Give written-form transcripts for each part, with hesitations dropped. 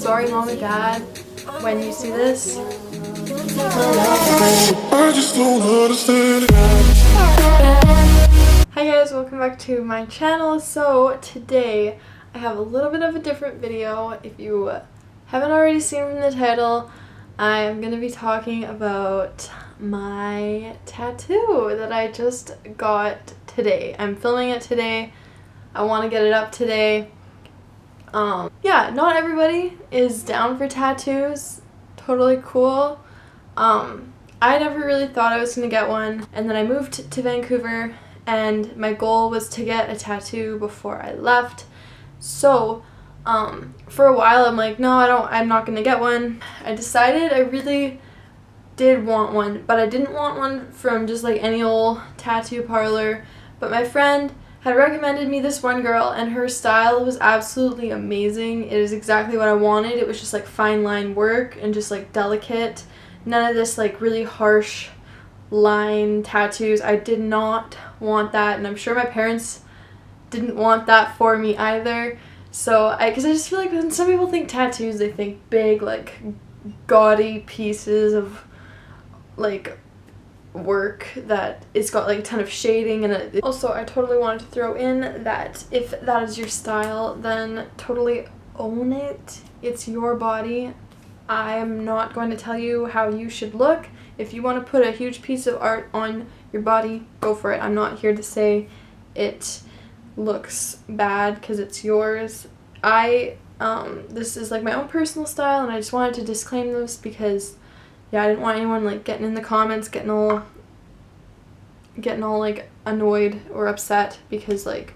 Sorry, Mom and Dad, when you see this. I just don't understand it. Hi guys, welcome back to my channel. So today I have a little bit of a different video. If you haven't already seen from the title, I am going to be talking about my tattoo that I just got today. I'm filming it today. I want to get it up today. Yeah, not everybody is down for tattoos. Totally cool. I never really thought I was going to get one, and then I moved to Vancouver and my goal was to get a tattoo before I left. So, for a while I'm like, no, I'm not going to get one. I decided I really did want one, but I didn't want one from just like any old tattoo parlor, but my friend had recommended me this one girl and her style was absolutely amazing. It is exactly what I wanted. It was just like fine line work and just like delicate. None of this like really harsh line tattoos. I did not want that, and I'm sure my parents didn't want that for me either. So because I just feel like when some people think tattoos, they think big, like gaudy pieces of like work that it's got like a ton of shading, and also I totally wanted to throw in that if that is your style, then totally own it. It's your body. I'm not going to tell you how you should look. If you want to put a huge piece of art on your body, go for it. I'm not here to say it looks bad because it's yours. This is like my own personal style, and I just wanted to disclaim this because yeah, I didn't want anyone like getting in the comments getting all like annoyed or upset because like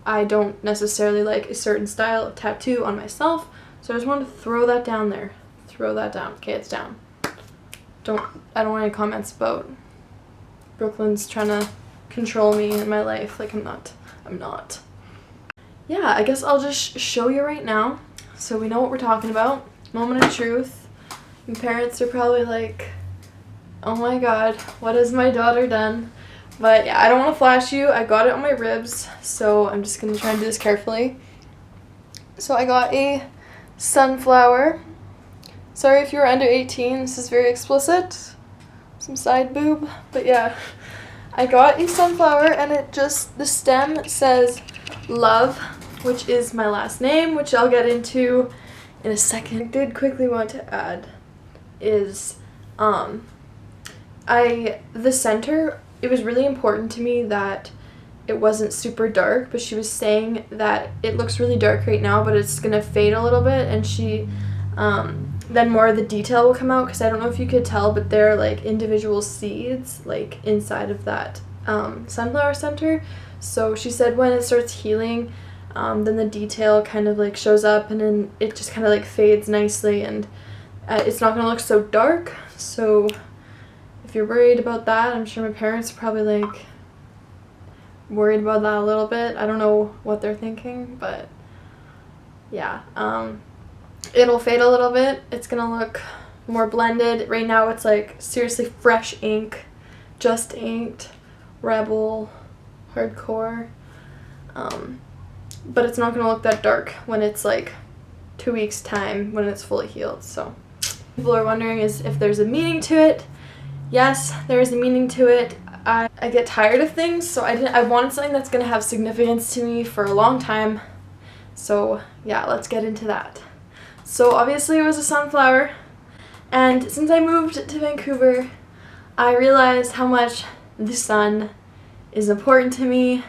I don't necessarily like a certain style of tattoo on myself. So I just wanted to throw that down there. Throw that down. Okay, it's down. I don't want any comments about Brooklyn's trying to control me in my life. Like I'm not. Yeah, I guess I'll just show you right now so we know what we're talking about. Moment of truth. And parents are probably like, oh my god, what has my daughter done? But yeah, I don't want to flash you. I got it on my ribs, so I'm just going to try and do this carefully. So I got a sunflower. Sorry if you're under 18, this is very explicit. Some side boob, but yeah. I got a sunflower and the stem says love, which is my last name, which I'll get into in a second. I did quickly want to add is the center, it was really important to me that it wasn't super dark, but she was saying that it looks really dark right now, but it's gonna fade a little bit, and she then more of the detail will come out, because I don't know if you could tell, but they're like individual seeds like inside of that sunflower center. So she said when it starts healing, then the detail kind of like shows up, and then it just kind of like fades nicely, and it's not going to look so dark. So if you're worried about that, I'm sure my parents are probably like worried about that a little bit. I don't know what they're thinking, but yeah, it'll fade a little bit. It's going to look more blended. Right now it's like seriously fresh ink, just inked, rebel, hardcore, but it's not going to look that dark when it's like 2 weeks time when it's fully healed. So people are wondering if there's a meaning to it. Yes, there is a meaning to it. I get tired of things, so I wanted something that's going to have significance to me for a long time. So yeah, let's get into that. So obviously it was a sunflower, and since I moved to Vancouver, I realized how much the sun is important to me.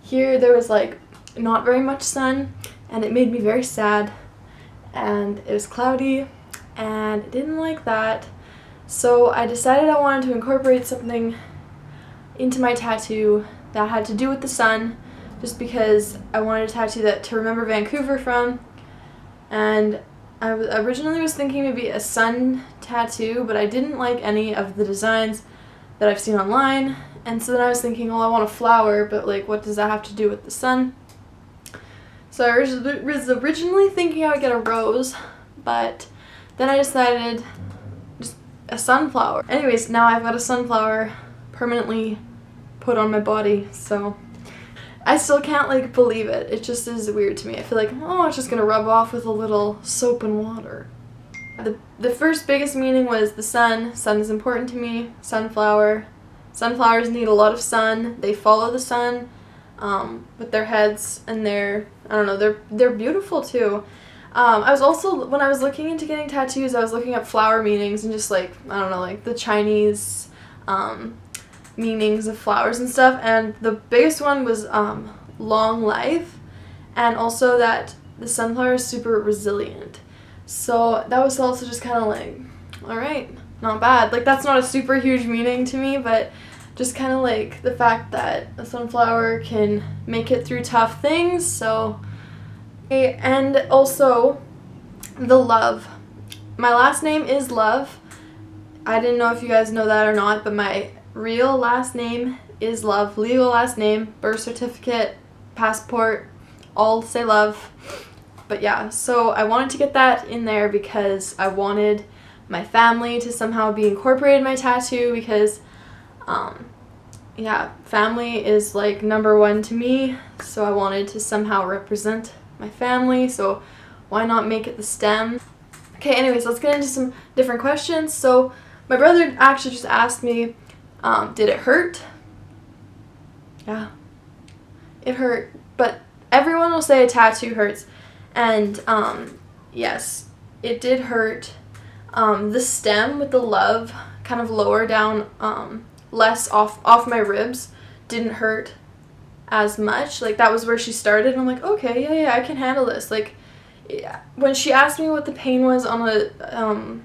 Here there was like not very much sun, and it made me very sad, and it was cloudy, and I didn't like that. So I decided I wanted to incorporate something into my tattoo that had to do with the sun, just because I wanted a tattoo to remember Vancouver from. And I originally was thinking maybe a sun tattoo, but I didn't like any of the designs that I've seen online. And so then I was thinking, well, I want a flower, but like, what does that have to do with the sun? So I was originally thinking I would get a rose, but then I decided just a sunflower. Anyways, now I've got a sunflower permanently put on my body, so I still can't like believe it. It just is weird to me. I feel like, oh, it's just gonna rub off with a little soap and water. The first biggest meaning was the sun. Sun is important to me. Sunflower. Sunflowers need a lot of sun. They follow the sun with their heads, and I don't know, they're beautiful too. I was also, when I was looking into getting tattoos, I was looking up flower meanings and just like, I don't know, like the Chinese meanings of flowers and stuff, and the biggest one was long life, and also that the sunflower is super resilient. So that was also just kind of like, alright, not bad. Like, that's not a super huge meaning to me, but just kind of like the fact that a sunflower can make it through tough things. So, okay, and also the love. My last name is Love. I didn't know if you guys know that or not, but my real last name is Love. Legal last name, birth certificate, passport, all say Love. But yeah, so I wanted to get that in there because I wanted my family to somehow be incorporated in my tattoo, because yeah, family is like number one to me, so I wanted to somehow represent my family, so why not make it the stem? Okay, anyways, let's get into some different questions. So my brother actually just asked me, did it hurt? Yeah, it hurt, but everyone will say a tattoo hurts, and yes, it did hurt. The stem with the love kind of lower down, less off my ribs, didn't hurt as much. Like, that was where she started, and I'm like, okay, yeah, I can handle this. Like, yeah. When she asked me what the pain was on a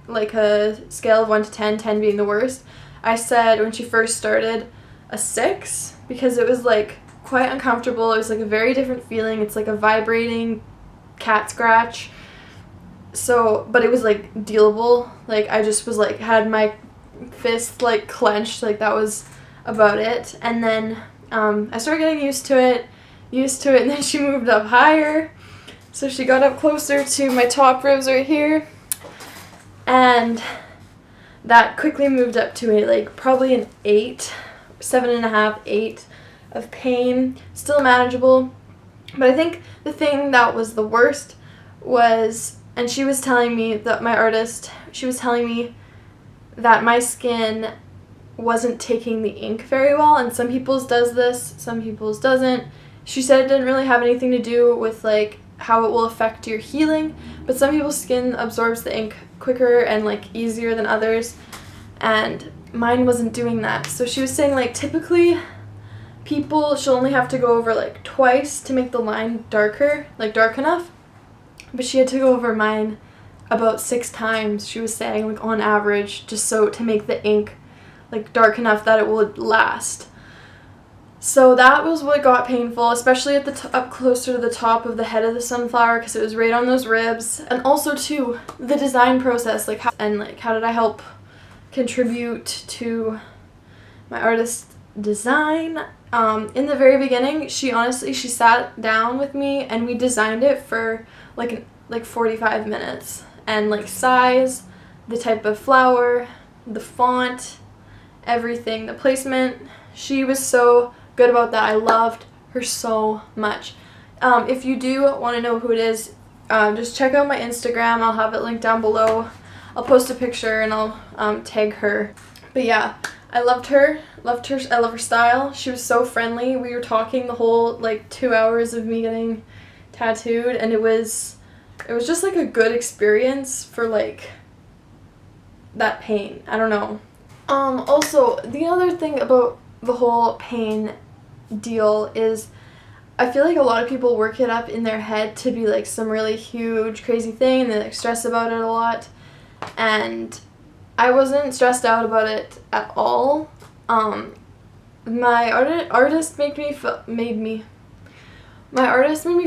like a scale of 1 to 10, 10 being the worst, I said when she first started a 6, because it was like quite uncomfortable. It was like a very different feeling. It's like a vibrating cat scratch. So, but it was like dealable. Like, I just was like, had my fist like clenched, like that was about it. And then I started getting used to it, and then she moved up higher. So she got up closer to my top ribs right here, and that quickly moved up to a like probably an 8, 7.5, 8 of pain. Still manageable, but I think the thing that was the worst was, and she was telling me that my artist, she was telling me that my skin wasn't taking the ink very well, and some people's does this, some people's doesn't. She said it didn't really have anything to do with like how it will affect your healing, but some people's skin absorbs the ink quicker and like easier than others, and mine wasn't doing that. So she was saying like typically people should only have to go over like twice to make the line darker, like dark enough, but she had to go over mine about 6 times, she was saying, like on average, just so to make the ink like dark enough that it would last. So that was what got painful, especially at the up closer to the top of the head of the sunflower, because it was right on those ribs. And also too, the design process, like how did I help contribute to my artist's design? In the very beginning, she sat down with me and we designed it for like 45 minutes, and like size, the type of flower, the font, everything, the placement. She was so good about that. I loved her so much. If you do want to know who it is, just check out my Instagram. I'll have it linked down below. I'll post a picture and I'll tag her. But yeah, I loved her. I love her style. She was so friendly. We were talking the whole like 2 hours of me getting tattooed, and it was just like a good experience for like that pain. I don't know. Also, the other thing about the whole pain deal is I feel like a lot of people work it up in their head to be like some really huge crazy thing, and they like stress about it a lot, and I wasn't stressed out about it at all. My artist made me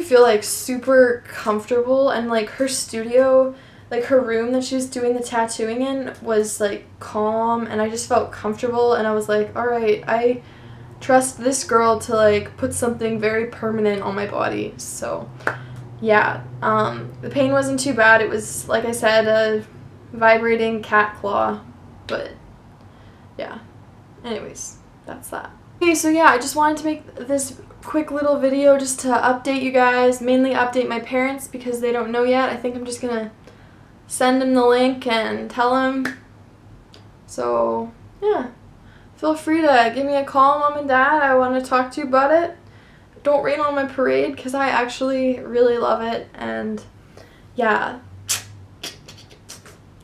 feel like super comfortable, and like her studio, like her room that she was doing the tattooing in was like calm, and I just felt comfortable, and I was like, all right, I trust this girl to like put something very permanent on my body. So yeah, the pain wasn't too bad. It was, like I said, a vibrating cat claw, but yeah, anyways, that's that. Okay, so yeah, I just wanted to make this quick little video just to update you guys, mainly update my parents because they don't know yet. I think I'm just gonna send them the link and tell them. So yeah, feel free to give me a call, Mom and Dad. I want to talk to you about it. Don't rain on my parade because I actually really love it. And yeah,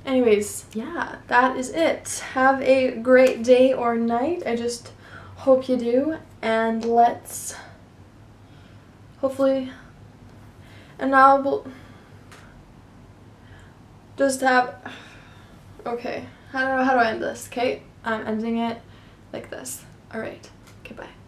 anyways, yeah, that is it. Have a great day or night. I just hope you do, and let's hopefully, and now we'll just have, okay, how do I end this? Okay, I'm ending it like this. All right, okay, bye.